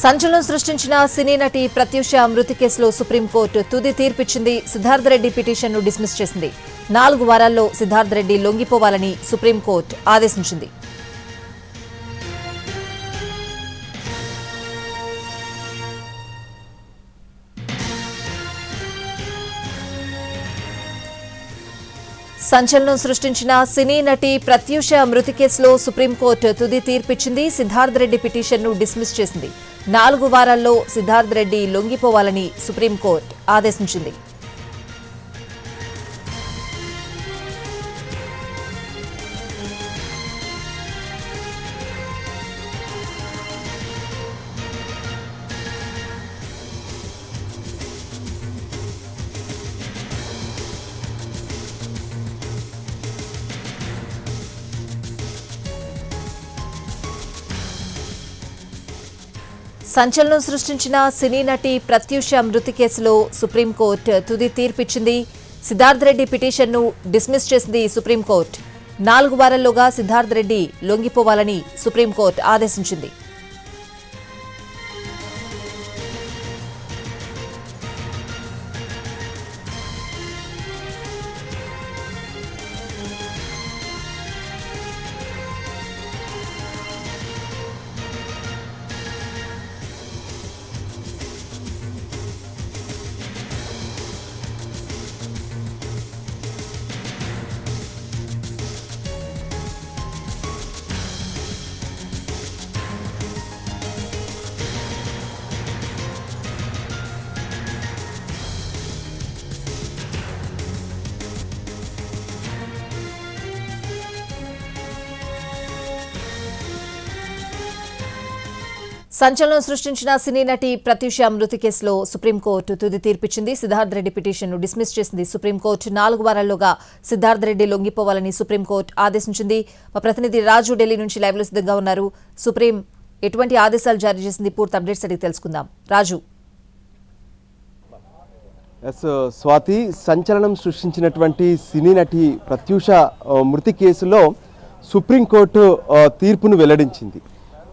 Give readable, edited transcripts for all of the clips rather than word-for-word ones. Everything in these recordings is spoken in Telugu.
సంచలనం సృష్టించిన సినీ నటి ప్రత్యూష మృతి కేసులో సుప్రీంకోర్టు తుది తీర్పిచ్చింది. సిద్ధార్థ రెడ్డి పిటిషన్ను డిస్మిస్ చేసింది. 4 వారాల్లో సిద్ధార్థ రెడ్డి లొంగిపోవాలని సుప్రీంకోర్టు ఆదేశించింది. సంచలనం సృష్టించిన సినీ నటి ప్రత్యూష మృతి కేసులో సుప్రీంకోర్టు తుది తీర్పిచ్చింది. సిద్ధార్థ రెడ్డి పిటిషన్ను డిస్మిస్ చేసింది. 4 వారాల్లో సిద్ధార్థ రెడ్డి లొంగిపోవాలని సుప్రీంకోర్టు ఆదేశించింది. సంచలనం సృష్టించిన సినీ నటి ప్రత్యూష మృతి కేసులో సుప్రీంకోర్టు తుది తీర్పిచ్చింది. సిద్ధార్థ రెడ్డి పిటిషన్ను డిస్మిస్ చేసింది సుప్రీంకోర్టు. 4 వారాల్లోగా సిద్ధార్థ రెడ్డి లొంగిపోవాలని సుప్రీంకోర్టు ఆదేశించింది. సంచలనం సృష్టించిన సినీ నటి ప్రత్యూష మృతి కేసులో సుప్రీంకోర్టు తుది తీర్పిచ్చింది. సిద్ధార్థ రెడ్డి పిటిషన్ను డిస్మిస్ చేసింది సుప్రీంకోర్టు. 4 వారాల్లోగా సిద్ధార్థ రెడ్డి లొంగిపోవాలని సుప్రీంకోర్టు ఆదేశించింది. మా ప్రతినిధి రాజు ఢిల్లీ నుంచి లైవ్లో సిద్ధంగా ఉన్నారు. సుప్రీం ఎటువంటి ఆదేశాలు జారీ చేసింది? పూర్తి అప్డేట్స్ అడిగి తెలుసుకుందాం. రాజు. స్వాతి, సంచలనం సృష్టించినటువంటి సినీ నటి ప్రత్యూష మృతి కేసులో సుప్రీంకోర్టు తీర్పును వెల్లడించింది.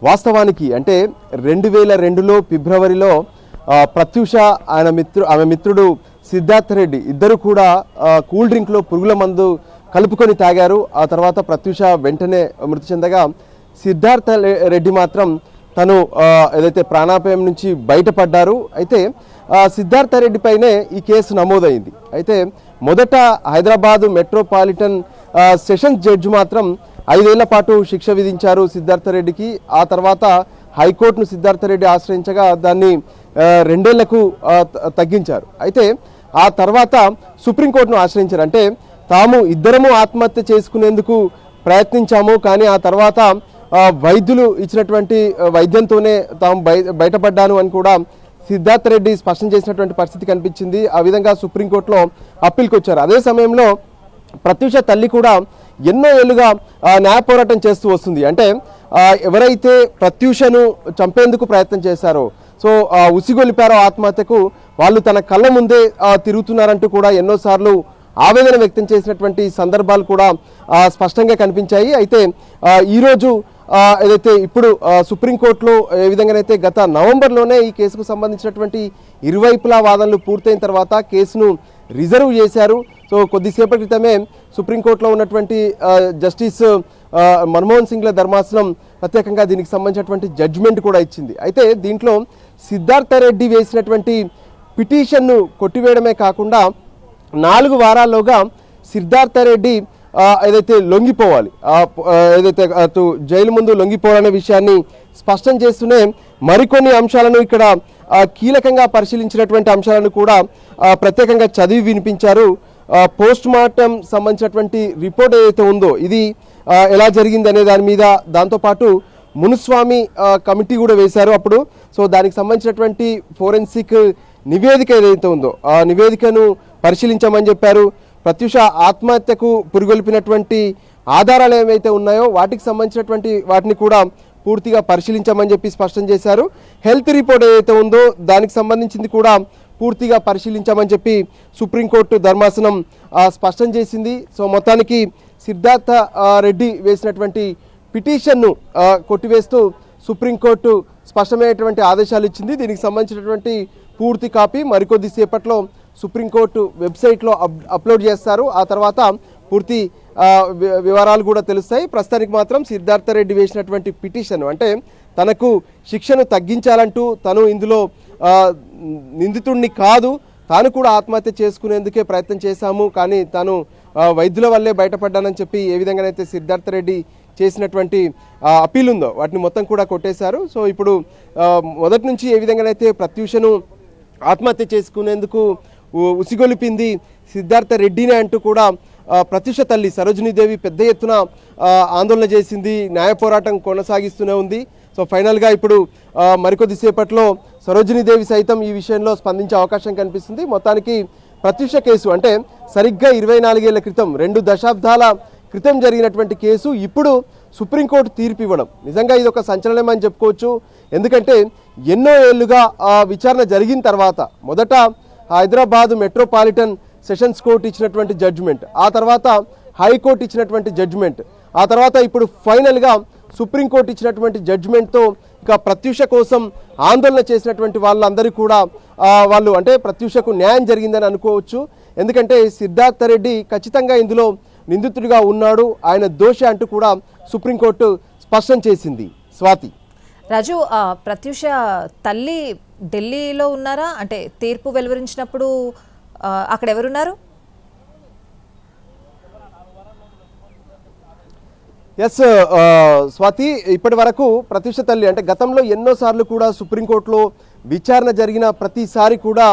వాస్తవానికి అంటే 2002లో ఫిబ్రవరిలో ప్రత్యూష ఆమె మిత్రుడు సిద్ధార్థ రెడ్డి ఇద్దరు కూడా కూల్ డ్రింక్లో పురుగుల మందు కలుపుకొని తాగారు. ఆ తర్వాత ప్రత్యూష వెంటనే మృతి చెందగా సిద్ధార్థ రెడ్డి మాత్రం తను ఏదైతే ప్రాణాపాయం నుంచి బయటపడ్డారు. అయితే సిద్ధార్థ రెడ్డి పైనే ఈ కేసు నమోదైంది. అయితే మొదట హైదరాబాదు మెట్రోపాలిటన్ సెషన్స్ జడ్జి మాత్రం 5 ఏళ్ల పాటు శిక్ష విధించారు సిద్ధార్థ రెడ్డికి. ఆ తర్వాత హైకోర్టును సిద్ధార్థ రెడ్డి ఆశ్రయించగా దాన్ని 2 ఏళ్లకు తగ్గించారు. అయితే ఆ తర్వాత సుప్రీంకోర్టును ఆశ్రయించారు. అంటే తాము ఇద్దరము ఆత్మహత్య చేసుకునేందుకు ప్రయత్నించాము, కానీ ఆ తర్వాత వైద్యులు ఇచ్చినటువంటి వైద్యంతోనే తాము బయటపడ్డాను అని కూడా సిద్ధార్థ రెడ్డి స్పష్టం చేసినటువంటి పరిస్థితి కనిపించింది. ఆ విధంగా సుప్రీంకోర్టులో అప్పీల్కి వచ్చారు. అదే సమయంలో ప్రత్యూష తల్లి కూడా ఎన్నో ఏళ్లుగా న్యాయ పోరాటం చేస్తూ వస్తుంది. అంటే ఎవరైతే ప్రత్యూషను చంపేందుకు ప్రయత్నం చేశారో, సో ఉసిగొలిపారో ఆత్మహత్యకు, వాళ్ళు తన కళ్ళ ముందే తిరుగుతున్నారంటూ కూడా ఎన్నోసార్లు ఆవేదన వ్యక్తం చేసినటువంటి సందర్భాలు కూడా స్పష్టంగా కనిపించాయి. అయితే ఈరోజు ఏదైతే ఇప్పుడు సుప్రీంకోర్టులో ఏ విధంగానైతే గత నవంబర్లోనే ఈ కేసుకు సంబంధించినటువంటి ఇరువైపులా వాదనలు పూర్తయిన తర్వాత కేసును రిజర్వ్ చేశారు. సో కొద్దిసేపటి క్రితమే సుప్రీంకోర్టులో ఉన్నటువంటి జస్టిస్ మన్మోహన్ సింగ్ల ధర్మాసనం ప్రత్యేకంగా దీనికి సంబంధించినటువంటి జడ్జిమెంట్ కూడా ఇచ్చింది. అయితే దీంట్లో సిద్ధార్థ రెడ్డి వేసినటువంటి పిటిషన్ను కొట్టివేయడమే కాకుండా 4 వారాల్లోగా సిద్ధార్థ రెడ్డి ఏదైతే లొంగిపోవాలి, ఏదైతే జైలు ముందు లొంగిపోవాలనే విషయాన్ని స్పష్టం చేస్తూనే మరికొన్ని అంశాలను ఇక్కడ కీలకంగా పరిశీలించినటువంటి అంశాలను కూడా ప్రత్యేకంగా చదివి వినిపించారు. పోస్ట్ మార్టం సంబంధించినటువంటి రిపోర్ట్ ఏదైతే ఉందో ఇది ఎలా జరిగింది అనే దాని మీద, దాంతోపాటు మునుస్వామి కమిటీ కూడా వేశారు అప్పుడు. సో దానికి సంబంధించినటువంటి ఫోరెన్సిక్ నివేదిక ఏదైతే ఉందో ఆ నివేదికను పరిశీలించామని చెప్పారు. ప్రత్యూష ఆత్మహత్యకు పురిగొల్పినటువంటి ఆధారాలు ఏవైతే ఉన్నాయో వాటికి సంబంధించినటువంటి వాటిని కూడా పూర్తిగా పరిశీలించామని చెప్పి స్పష్టం చేశారు. హెల్త్ రిపోర్ట్ ఏదైతే ఉందో దానికి సంబంధించింది కూడా పూర్తిగా పరిశీలించామని చెప్పి సుప్రీంకోర్టు ధర్మాసనం స్పష్టం చేసింది. సో మొత్తానికి సిద్ధార్థ రెడ్డి వేసినటువంటి పిటిషన్ను కొట్టివేస్తూ సుప్రీంకోర్టు స్పష్టమైనటువంటి ఆదేశాలు ఇచ్చింది. దీనికి సంబంధించినటువంటి పూర్తి కాపీ మరికొద్ది సేపట్లో సుప్రీంకోర్టు వెబ్సైట్లో అప్లోడ్ చేస్తారు. ఆ తర్వాత పూర్తి వివరాలు కూడా తెలుస్తాయి. ప్రస్తుతానికి మాత్రం సిద్ధార్థ రెడ్డి వేసినటువంటి పిటిషన్ అంటే తనకు శిక్షను తగ్గించాలంటూ తను ఇందులో నిందితుడిని కాదు, తాను కూడా ఆత్మహత్య చేసుకునేందుకే ప్రయత్నం చేశాము, కానీ తాను వైద్యుల వల్లే బయటపడ్డానని చెప్పి ఏ విధంగానైతే సిద్ధార్థ రెడ్డి చేసినటువంటి అప్పీల్ ఉందో వాటిని మొత్తం కూడా కొట్టేశారు. సో ఇప్పుడు మొదటి నుంచి ఏ విధంగానైతే ప్రత్యూషను ఆత్మహత్య చేసుకునేందుకు ఉసిగొలిపింది సిద్ధార్థ రెడ్డినే అంటూ కూడా ప్రత్యూష తల్లి సరోజినీదేవి పెద్ద ఎత్తున ఆందోళన చేసింది, న్యాయ పోరాటం కొనసాగిస్తూనే ఉంది. సో ఫైనల్గా ఇప్పుడు మరికొద్ది సేపట్లో సరోజినీదేవి సైతం ఈ విషయంలో స్పందించే అవకాశం కనిపిస్తుంది. మొత్తానికి ప్రత్యూష కేసు అంటే సరిగ్గా 24 ఏళ్ల క్రితం 2 దశాబ్దాల క్రితం జరిగినటువంటి కేసు ఇప్పుడు సుప్రీంకోర్టు తీర్పు ఇవ్వడం నిజంగా ఇది ఒక సంచలనం అని చెప్పుకోవచ్చు. ఎందుకంటే ఎన్నో ఏళ్లుగా విచారణ జరిగిన తర్వాత మొదట హైదరాబాద్ మెట్రోపాలిటన్ సెషన్స్ కోర్టు ఇచ్చినటువంటి జడ్జిమెంట్, ఆ తర్వాత హైకోర్టు ఇచ్చినటువంటి జడ్జిమెంట్, ఆ తర్వాత ఇప్పుడు ఫైనల్గా సుప్రీంకోర్టు ఇచ్చినటువంటి జడ్జిమెంట్తో ఇక ప్రత్యూష కోసం ఆందోళన చేసినటువంటి వాళ్ళందరూ కూడా వాళ్ళు అంటే ప్రత్యూషకు న్యాయం జరిగిందని అనుకోవచ్చు. ఎందుకంటే సిద్ధార్థ రెడ్డి ఖచ్చితంగా ఇందులో నిందితుడిగా ఉన్నాడు, ఆయన దోషి అంటూ కూడా సుప్రీంకోర్టు స్పష్టం చేసింది. స్వాతి, రాజు, ప్రత్యూష తల్లి ఢిల్లీలో ఉన్నారా? అంటే తీర్పు వెలువరించినప్పుడు అక్కడ ఎవరున్నారు? ఎస్ స్వాతి, ఇప్పటి వరకు ప్రత్యూష తల్లి అంటే గతంలో ఎన్నోసార్లు కూడా సుప్రీంకోర్టులో విచారణ జరిగిన ప్రతిసారి కూడా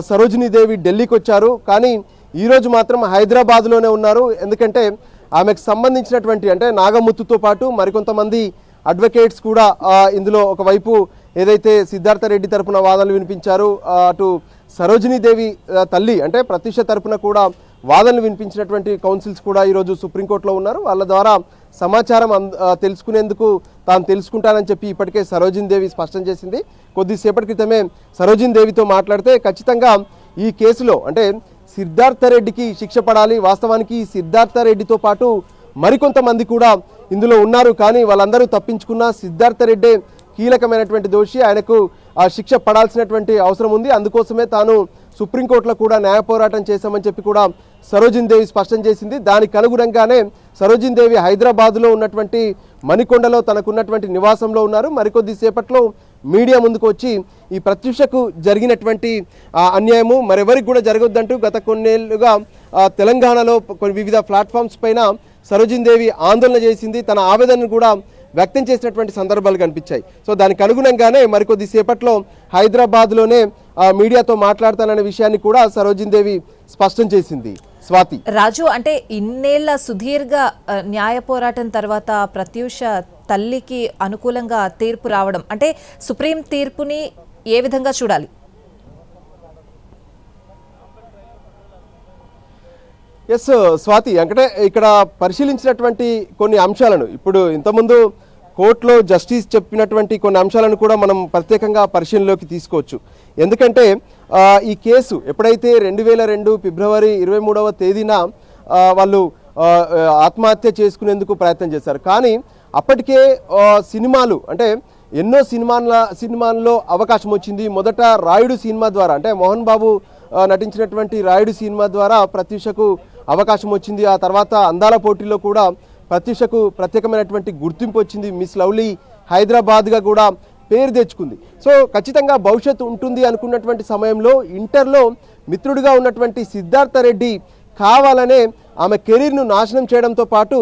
సరోజినీదేవి ఢిల్లీకి వచ్చారు, కానీ ఈరోజు మాత్రం హైదరాబాద్లోనే ఉన్నారు. ఎందుకంటే ఆమెకు సంబంధించినటువంటి అంటే నాగముత్తుతో పాటు మరికొంతమంది అడ్వకేట్స్ కూడా ఇందులో ఒకవైపు ఏదైతే సిద్ధార్థ రెడ్డి తరపున వాదనలు వినిపించారు, అటు సరోజినీదేవి తల్లి అంటే ప్రత్యూష తరపున కూడా వాదనలు వినిపించినటువంటి కౌన్సిల్స్ కూడా ఈరోజు సుప్రీంకోర్టులో ఉన్నారు. వాళ్ళ ద్వారా సమాచారం తెలుసుకునేందుకు తాను తెలుసుకుంటానని చెప్పి ఇప్పటికే సరోజినీదేవి స్పష్టం చేసింది. కొద్దిసేపటి క్రితమే సరోజినీదేవితో మాట్లాడితే ఖచ్చితంగా ఈ కేసులో అంటే సిద్ధార్థ రెడ్డికి శిక్ష పడాలి, వాస్తవానికి సిద్ధార్థ రెడ్డితో పాటు మరికొంతమంది కూడా ఇందులో ఉన్నారు, కానీ వాళ్ళందరూ తప్పించుకున్న సిద్ధార్థ రెడ్డే కీలకమైనటువంటి దోషి, ఆయనకు శిక్ష పడాల్సినటువంటి అవసరం ఉంది. అందుకోసమే తాను సుప్రీంకోర్టులో కూడా న్యాయ పోరాటం చేశామని చెప్పి కూడా సరోజినీదేవి స్పష్టం చేసింది. దానికి అనుగుణంగానే సరోజినీదేవి హైదరాబాద్లో ఉన్నటువంటి మణికొండలో తనకున్నటువంటి నివాసంలో ఉన్నారు. మరికొద్ది సేపట్లో మీడియా ముందుకు వచ్చి ఈ ప్రత్యూషకు జరిగినటువంటి అన్యాయము మరెవరికి కూడా జరగొద్దంటూ గత కొన్నేళ్లుగా తెలంగాణలో వివిధ ప్లాట్ఫామ్స్ పైన సరోజినీదేవి ఆందోళన చేసింది, తన ఆవేదనను కూడా వ్యక్తం చేసినటువంటి సందర్భాలు కనిపించాయి. సో దానికి అనుగుణంగానే మరికొద్ది సేపట్లో హైదరాబాద్లోనే మీడియాతో మాట్లాడతాననే విషయాన్ని కూడా సరోజినీదేవి స్పష్టం చేసింది. స్వాతి, రాజు, అంటే ఇన్నేళ్ల సుదీర్ఘ న్యాయ పోరాటం తర్వాత ప్రత్యూష తల్లికి అనుకూలంగా తీర్పు రావడం అంటే సుప్రీం తీర్పుని ఏ విధంగా చూడాలి? ఎస్ స్వాతి, అంటే ఇక్కడ పరిశీలించినటువంటి కొన్ని అంశాలను ఇప్పుడు ఇంతకుముందు కోర్టులో జస్టిస్ చెప్పినటువంటి కొన్ని అంశాలను కూడా మనం ప్రత్యేకంగా పరిశీలనలోకి తీసుకోవచ్చు. ఎందుకంటే ఈ కేసు ఎప్పుడైతే 2002 ఫిబ్రవరి 23వ తేదీన వాళ్ళు ఆత్మహత్య చేసుకునేందుకు ప్రయత్నం చేశారు, కానీ అప్పటికే సినిమాలు అంటే ఎన్నో సినిమాల్లో అవకాశం వచ్చింది. మొదట రాయుడు సినిమా ద్వారా అంటే మోహన్ బాబు నటించినటువంటి రాయుడు సినిమా ద్వారా ప్రత్యూషకు అవకాశం వచ్చింది. ఆ తర్వాత అందాల పోటీలో కూడా ప్రత్యూషకు ప్రత్యేకమైనటువంటి గుర్తింపు వచ్చింది, మిస్ లవ్లీ హైదరాబాద్గా కూడా పేరు తెచ్చుకుంది. సో ఖచ్చితంగా భవిష్యత్తు ఉంటుంది అనుకున్నటువంటి సమయంలో ఇంటర్లో మిత్రుడిగా ఉన్నటువంటి సిద్ధార్థ రెడ్డి కావాలనే ఆమె కెరీర్ను నాశనం చేయడంతో పాటు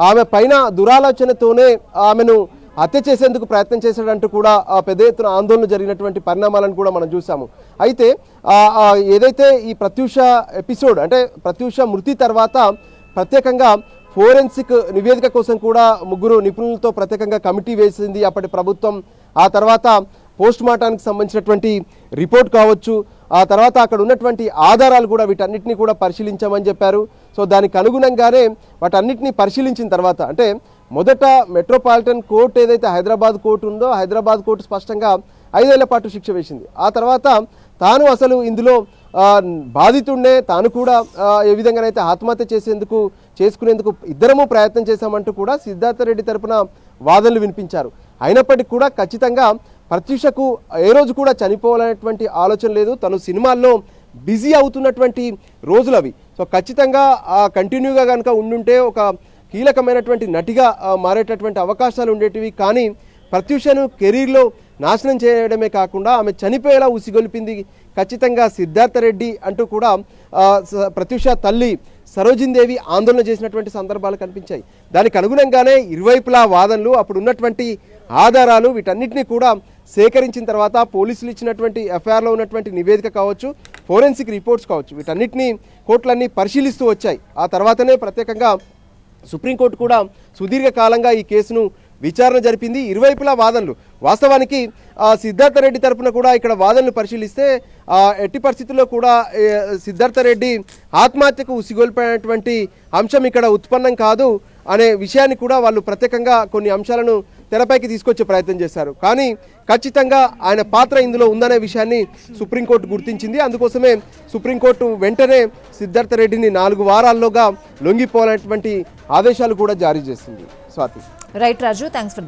ఆమె పైన దురాలోచనతోనే ఆమెను హత్య చేసేందుకు ప్రయత్నం చేశాడంటూ కూడా పెద్ద ఎత్తున ఆందోళన జరిగినటువంటి పరిణామాలను కూడా మనం చూసాము. అయితే ఏదైతే ఈ ప్రత్యూష ఎపిసోడ్ అంటే ప్రత్యూష మృతి తర్వాత ప్రత్యేకంగా ఫోరెన్సిక్ నివేదిక కోసం కూడా 3 నిపుణులతో ప్రత్యేకంగా కమిటీ వేసింది అప్పటి ప్రభుత్వం. ఆ తర్వాత పోస్ట్ మార్టానికి సంబంధించినటువంటి రిపోర్ట్ కావచ్చు, ఆ తర్వాత అక్కడ ఉన్నటువంటి ఆధారాలు కూడా వీటన్నిటిని కూడా పరిశీలించామని చెప్పారు. సో దానికి అనుగుణంగానే వాటన్నిటిని పరిశీలించిన తర్వాత అంటే మొదట మెట్రోపాలిటన్ కోర్టు ఏదైతే హైదరాబాద్ కోర్టు ఉందో హైదరాబాద్ కోర్టు స్పష్టంగా 5 ఏళ్ల పాటు శిక్ష వేసింది. ఆ తర్వాత తాను అసలు ఇందులో బాధితుడినే, తాను కూడా ఏ విధంగానైతే ఆత్మహత్య చేసుకునేందుకు ఇద్దరము ప్రయత్నం చేశామంటూ కూడా సిద్ధార్థ రెడ్డి తరపున వాదనలు వినిపించారు. అయినప్పటికీ కూడా ఖచ్చితంగా ప్రత్యూషకు ఏ రోజు కూడా చనిపోవాలనేటువంటి ఆలోచన లేదు. తను సినిమాల్లో బిజీ అవుతున్నటువంటి రోజులు అవి. సో ఖచ్చితంగా కంటిన్యూగా కనుక ఉండుంటే ఒక కీలకమైనటువంటి నటిగా మారేటటువంటి అవకాశాలు ఉండేటివి. కానీ ప్రత్యూషను కెరీర్లో నాశనం చేయడమే కాకుండా ఆమె చనిపోయేలా ఉసిగొల్పింది ఖచ్చితంగా సిద్ధార్థ రెడ్డి అంటూ కూడా ప్రత్యూష తల్లి సరోజిన్ దేవి ఆందోళన చేసినటువంటి సందర్భాలు కనిపించాయి. దానికి అనుగుణంగానే ఇరువైపులా వాదనలు, అప్పుడు ఉన్నటువంటి ఆధారాలు, వీటన్నిటిని కూడా సేకరించిన తర్వాత పోలీసులు ఇచ్చినటువంటి ఎఫ్ఐఆర్లో ఉన్నటువంటి నివేదిక కావచ్చు, ఫోరెన్సిక్ రిపోర్ట్స్ కావచ్చు, వీటన్నిటిని కోర్టులన్నీ పరిశీలిస్తూ వచ్చాయి. ఆ తర్వాతనే ప్రత్యేకంగా సుప్రీంకోర్టు కూడా సుదీర్ఘకాలంగా ఈ కేసును విచారణ జరిపింది. ఇరువైపులా వాదనలు, వాస్తవానికి సిద్ధార్థ రెడ్డి తరపున కూడా ఇక్కడ వాదనలు పరిశీలిస్తే ఎట్టి పరిస్థితుల్లో కూడా సిద్ధార్థ రెడ్డి ఆత్మహత్యకు ఉసిగొల్పినటువంటి అంశం ఇక్కడ ఉత్పన్నం కాదు అనే విషయాన్ని కూడా వాళ్ళు ప్రత్యేకంగా కొన్ని అంశాలను తెరపైకి తీసుకొచ్చే ప్రయత్నం చేశారు. కానీ ఖచ్చితంగా ఆయన పాత్ర ఇందులో ఉందనే విషయాన్ని సుప్రీంకోర్టు గుర్తించింది. అందుకోసమే సుప్రీంకోర్టు వెంటనే సిద్ధార్థ రెడ్డిని 4 వారాల్లోగా లొంగిపోవాలనేటువంటి ఆదేశాలు కూడా జారీ చేసింది. Swathi. Right Raju, thanks for the